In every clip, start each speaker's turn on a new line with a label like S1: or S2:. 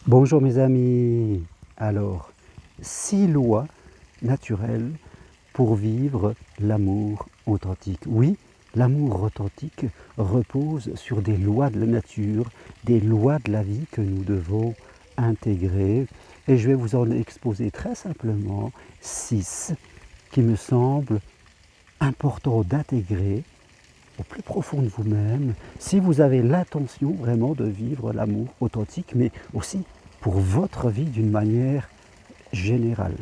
S1: Bonjour mes amis. Alors, 6 lois naturelles pour vivre l'amour authentique. Oui, l'amour authentique repose sur des lois de la nature, des lois de la vie que nous devons intégrer. Et je vais vous en exposer très simplement 6 qui me semblent importants d'intégrer au plus profond de vous-même, si vous avez l'intention vraiment de vivre l'amour authentique, mais aussi pour votre vie d'une manière générale.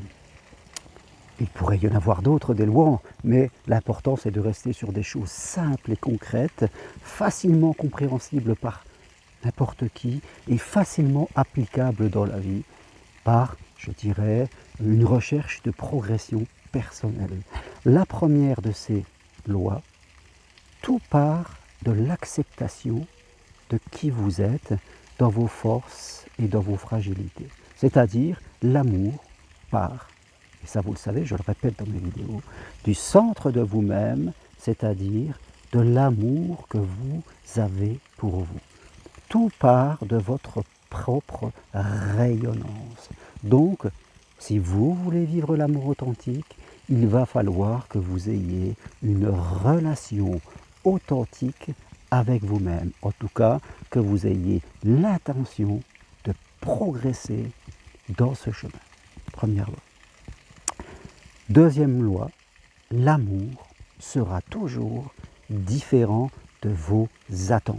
S1: Il pourrait y en avoir d'autres, des lois, mais l'important c'est de rester sur des choses simples et concrètes, facilement compréhensibles par n'importe qui et facilement applicables dans la vie par, je dirais, une recherche de progression personnelle. La première de ces lois, tout part de l'acceptation de qui vous êtes dans vos forces et dans vos fragilités. C'est-à-dire l'amour part, et ça vous le savez, je le répète dans mes vidéos, du centre de vous-même, c'est-à-dire de l'amour que vous avez pour vous. Tout part de votre propre rayonnance. Donc, si vous voulez vivre l'amour authentique, il va falloir que vous ayez une relation authentique avec vous-même. En tout cas, que vous ayez l'intention de progresser dans ce chemin. Première loi. Deuxième loi, l'amour sera toujours différent de vos attentes.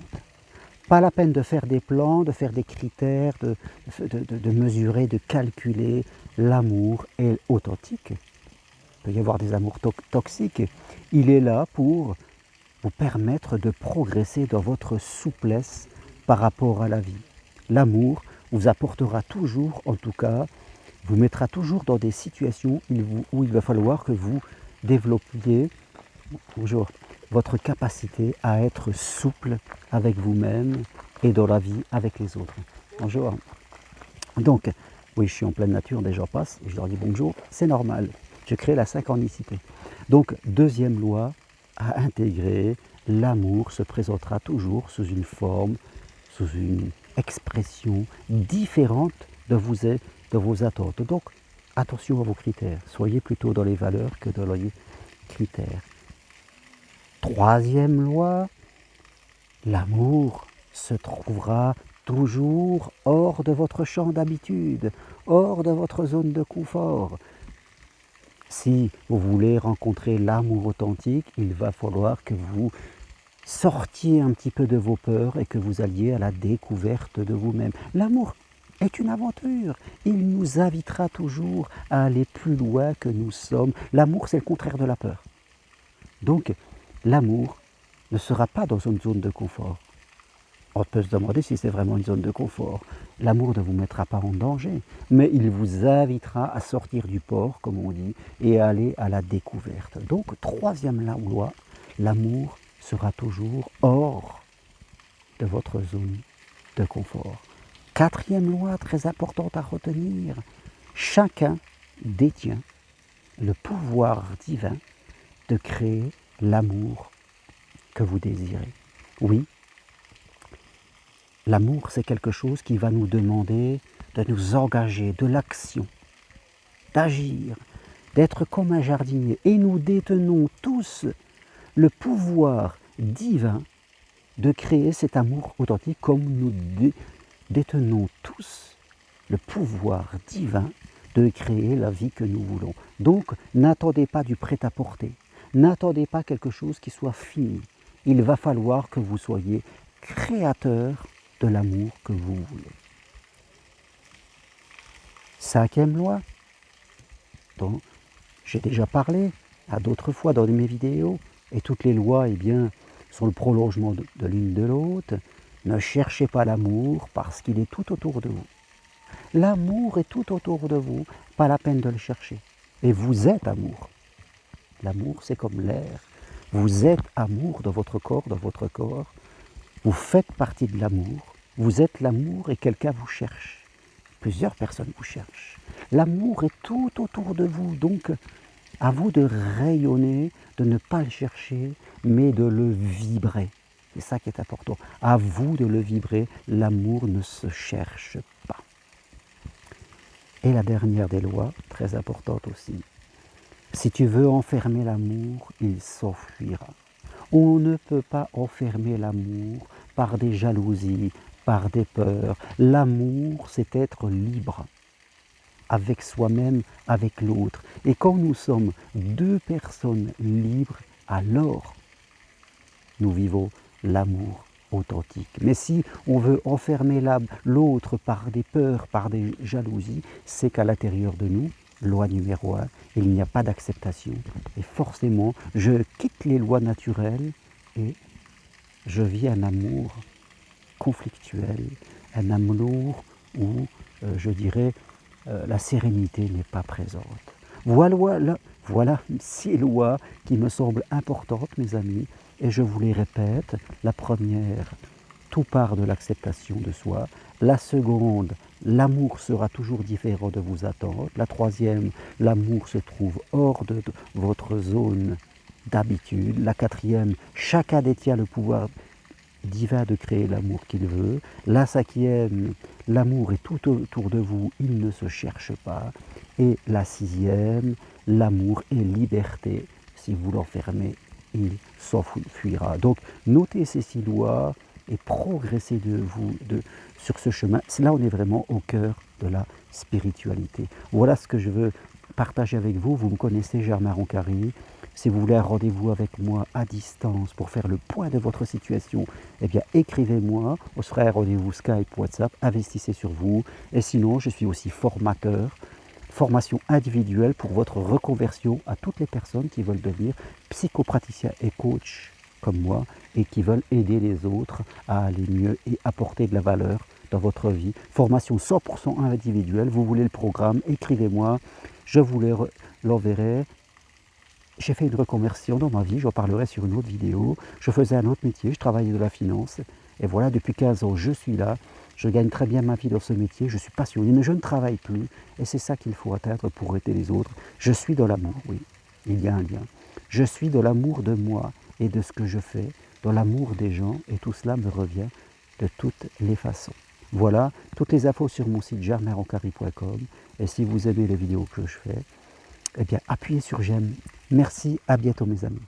S1: Pas la peine de faire des plans, de faire des critères, de mesurer, de calculer. L'amour est authentique. Il peut y avoir des amours toxiques. Il est là pour vous permettre de progresser dans votre souplesse par rapport à la vie. L'amour vous apportera toujours, en tout cas, vous mettra toujours dans des situations où il va falloir que vous développiez votre capacité à être souple avec vous-même et dans la vie avec les autres. Bonjour. Donc, oui, je suis en pleine nature, des gens passent, je leur dis bonjour, c'est normal. Je crée la synchronicité. Donc, deuxième loi à intégrer, l'amour se présentera toujours sous une forme, sous une expression différente de vos attentes. Donc, attention à vos critères. Soyez plutôt dans les valeurs que dans les critères. Troisième loi, l'amour se trouvera toujours hors de votre champ d'habitude, hors de votre zone de confort. Si vous voulez rencontrer l'amour authentique, il va falloir que vous sortiez un petit peu de vos peurs et que vous alliez à la découverte de vous-même. L'amour est une aventure. Il nous invitera toujours à aller plus loin que nous sommes. L'amour, c'est le contraire de la peur. Donc, l'amour ne sera pas dans une zone de confort. On peut se demander si c'est vraiment une zone de confort. L'amour ne vous mettra pas en danger, mais il vous invitera à sortir du port, comme on dit, et à aller à la découverte. Donc, troisième loi, l'amour sera toujours hors de votre zone de confort. Quatrième loi, très importante à retenir, chacun détient le pouvoir divin de créer l'amour que vous désirez. Oui, l'amour, c'est quelque chose qui va nous demander de nous engager, de l'action, d'agir, d'être comme un jardinier. Et nous détenons tous le pouvoir divin de créer cet amour authentique, comme nous détenons tous le pouvoir divin de créer la vie que nous voulons. Donc, n'attendez pas du prêt-à-porter. N'attendez pas quelque chose qui soit fini. Il va falloir que vous soyez créateur de l'amour que vous voulez. Cinquième loi, dont j'ai déjà parlé à d'autres fois dans mes vidéos, et toutes les lois sont le prolongement de l'une de l'autre. Ne cherchez pas l'amour parce qu'il est tout autour de vous. L'amour est tout autour de vous, pas la peine de le chercher. Et vous êtes amour. L'amour, c'est comme l'air. Vous êtes amour dans votre corps, Vous faites partie de l'amour. Vous êtes l'amour et quelqu'un vous cherche. Plusieurs personnes vous cherchent. L'amour est tout autour de vous. Donc, à vous de rayonner, de ne pas le chercher, mais de le vibrer. C'est ça qui est important. À vous de le vibrer. L'amour ne se cherche pas. Et la dernière des lois, très importante aussi, si tu veux enfermer l'amour, il s'enfuira. On ne peut pas enfermer l'amour par des jalousies, par des peurs. L'amour, c'est être libre avec soi-même, avec l'autre. Et quand nous sommes deux personnes libres, alors nous vivons l'amour authentique. Mais si on veut enfermer l'autre par des peurs, par des jalousies, c'est qu'à l'intérieur de nous, loi numéro 1, il n'y a pas d'acceptation. Et forcément, je quitte les lois naturelles et je vis un amour conflictuel, un amour où, je dirais, la sérénité n'est pas présente. Voilà 6 lois qui me semblent importantes, mes amis, et je vous les répète. La première, tout part de l'acceptation de soi. La seconde, l'amour sera toujours différent de vos attentes. La troisième, l'amour se trouve hors de votre zone d'habitude. La quatrième, chacun détient le pouvoir divin de créer l'amour qu'il veut. La cinquième, l'amour est tout autour de vous, il ne se cherche pas. Et la sixième, l'amour est liberté. Si vous l'enfermez, il s'enfuira. Donc, notez ces 6 lois et progressez sur ce chemin. Là, on est vraiment au cœur de la spiritualité. Voilà ce que je veux partager avec vous. Vous me connaissez, Germain Roncari. Si vous voulez un rendez-vous avec moi à distance pour faire le point de votre situation, eh bien écrivez-moi, on se fera un rendez-vous Skype, WhatsApp, investissez sur vous. Et sinon, je suis aussi formateur, formation individuelle pour votre reconversion à toutes les personnes qui veulent devenir psychopraticiens et coach comme moi et qui veulent aider les autres à aller mieux et apporter de la valeur dans votre vie. Formation 100% individuelle, vous voulez le programme, écrivez-moi, je vous l'enverrai. J'ai fait une reconversion dans ma vie, j'en parlerai sur une autre vidéo. Je faisais un autre métier, je travaillais de la finance. Et voilà, depuis 15 ans, je suis là. Je gagne très bien ma vie dans ce métier, je suis passionné, mais je ne travaille plus. Et c'est ça qu'il faut atteindre pour aider les autres. Je suis dans l'amour, oui, il y a un lien. Je suis dans l'amour de moi et de ce que je fais, dans l'amour des gens, et tout cela me revient de toutes les façons. Voilà, toutes les infos sur mon site germainroncari.com. Et si vous aimez les vidéos que je fais, eh bien, appuyez sur j'aime. Merci, à bientôt mes amis.